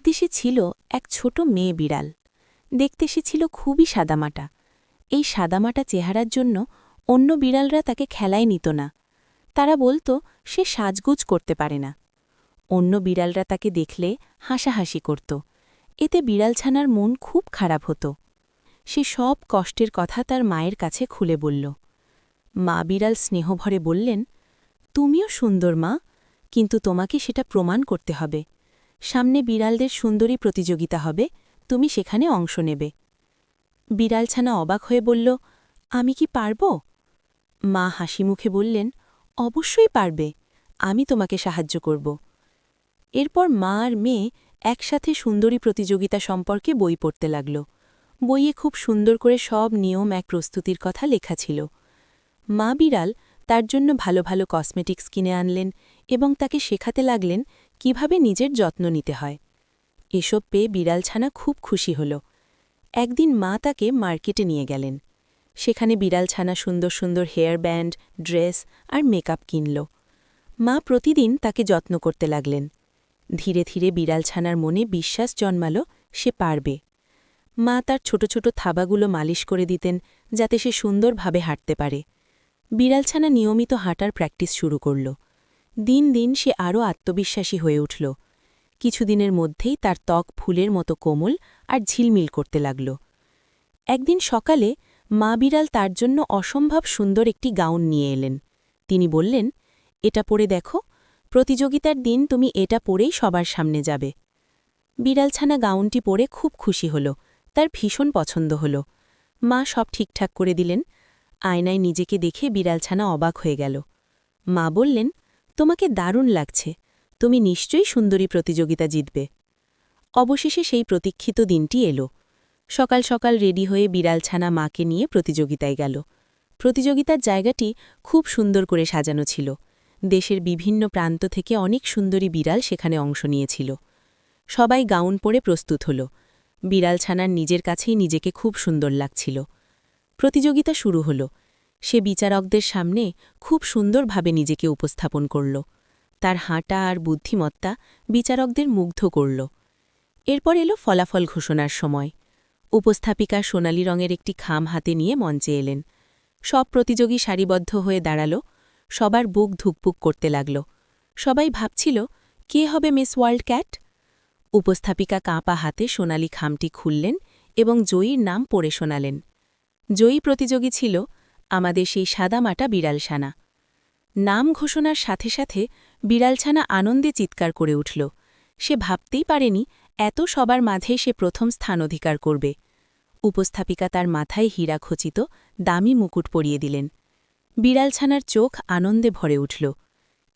দেশে ছিল এক ছোট মেয়ে বিড়াল। দেখতে সে ছিল খুবই সাদামাটা। এই সাদামাটা চেহারার জন্য অন্য বিড়ালরা তাকে খেলায় নিত না। তারা বলতো সে সাজগুজ করতে পারে না। অন্য বিড়ালরা তাকে দেখলে হাসাহাসি করত। এতে বিড়ালছানার মন খুব খারাপ হতো। সে সব কষ্টের কথা তার মায়ের কাছে খুলে বলল। মা বিড়াল স্নেহভরে বললেন, তুমিও সুন্দর মা, কিন্তু তোমাকে সেটা প্রমাণ করতে হবে। সামনে বিড়ালদের সুন্দরী প্রতিযোগিতা হবে, তুমি সেখানে অংশ নেবে। বিড়ালছানা অবাক হয়ে বলল, আমি কি পারব? মা হাসিমুখে বললেন, অবশ্যই পারবে, আমি তোমাকে সাহায্য করব। এরপর মা আর মেয়ে একসাথে সুন্দরী প্রতিযোগিতা সম্পর্কে বই পড়তে লাগল। বইয়ে খুব সুন্দর করে সব নিয়ম এক প্রস্তুতির কথা লেখা ছিল। মা বিড়াল তার জন্য ভালো ভালো কসমেটিক্স কিনে আনলেন এবং তাকে শেখাতে লাগলেন কিভাবে নিজের যত্ন নিতে হয়। এসব পেয়ে বিড়ালছানা খুব খুশি হল। একদিন মা তাকে মার্কেটে নিয়ে গেলেন। সেখানে বিড়ালছানা সুন্দর সুন্দর হেয়ার ব্যান্ড, ড্রেস আর মেকআপ কিনল। মা প্রতিদিন তাকে যত্ন করতে লাগলেন। ধীরে ধীরে বিড়ালছানার মনে বিশ্বাস জন্মাল সে পারবে। মা তার ছোট ছোট থাবাগুলো মালিশ করে দিতেন যাতে সে সুন্দরভাবে হাঁটতে পারে। বিড়ালছানা নিয়মিত হাঁটার প্র্যাকটিস শুরু করল। দিন দিন সে আরও আত্মবিশ্বাসী হয়ে উঠল। কিছুদিনের মধ্যেই তার ত্বক ফুলের মতো কোমল আর ঝিলমিল করতে লাগল। একদিন সকালে মা বিড়াল তার জন্য অসম্ভব সুন্দর একটি গাউন নিয়ে এলেন। তিনি বললেন, এটা পরে দেখো, প্রতিযোগিতার দিন তুমি এটা পরেই সবার সামনে যাবে। বিড়ালছানা গাউনটি পরে খুব খুশি হল, তার ভীষণ পছন্দ হল। মা সব ঠিকঠাক করে দিলেন। আয়নায় নিজেকে দেখে বিড়ালছানা অবাক হয়ে গেল। মা বললেন, তোমাকে দারুণ লাগছে, তুমি নিশ্চয়ই সুন্দরী প্রতিযোগিতা জিতবে। অবশেষে সেই প্রতীক্ষিত দিনটি এলো। সকাল সকাল রেডি হয়ে বিড়ালছানা মাকে নিয়ে প্রতিযোগিতায় গেল। প্রতিযোগিতার জায়গাটি খুব সুন্দর করে সাজানো ছিল। দেশের বিভিন্ন প্রান্ত থেকে অনেক সুন্দরী বিড়াল সেখানে অংশ নিয়েছিল। সবাই গাউন পরে প্রস্তুত হল। বিড়ালছানার নিজের কাছেই নিজেকে খুব সুন্দর লাগছিল। প্রতিযোগিতা শুরু হল। সে বিচারকদের সামনে খুব সুন্দরভাবে নিজেকে উপস্থাপন করল। তার হাঁটা আর বুদ্ধিমত্তা বিচারকদের মুগ্ধ করল। এরপর এলো ফলাফল ঘোষণার সময়। উপস্থাপিকা সোনালি রঙের একটি খাম হাতে নিয়ে মঞ্চে এলেন। সব প্রতিযোগী সারিবদ্ধ হয়ে দাঁড়াল। সবার বুক ধুকপুক করতে লাগল। সবাই ভাবছিল, কে হবে মিস ওয়ার্ল্ড ক্যাট? উপস্থাপিকা কাঁপা হাতে সোনালি খামটি খুললেন এবং জয়ীর নাম পড়ে শোনালেন। জয়ী প্রতিযোগী ছিল আমাদের সেই সাদামাটা বিড়ালছানা। নাম ঘোষণার সাথে সাথে বিড়ালছানা আনন্দে চিৎকার করে উঠল। সে ভাবতেই পারেনি এত সবার মাঝে সে প্রথম স্থান অধিকার করবে। উপস্থাপিকা তার মাথায় হীরাখচিত দামি মুকুট পরিয়ে দিলেন। বিড়ালছানার চোখ আনন্দে ভরে উঠল।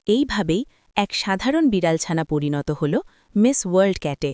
এইভাবেই এক সাধারণ বিড়ালছানা পরিণত হল মিস ওয়ার্ল্ড ক্যাটে।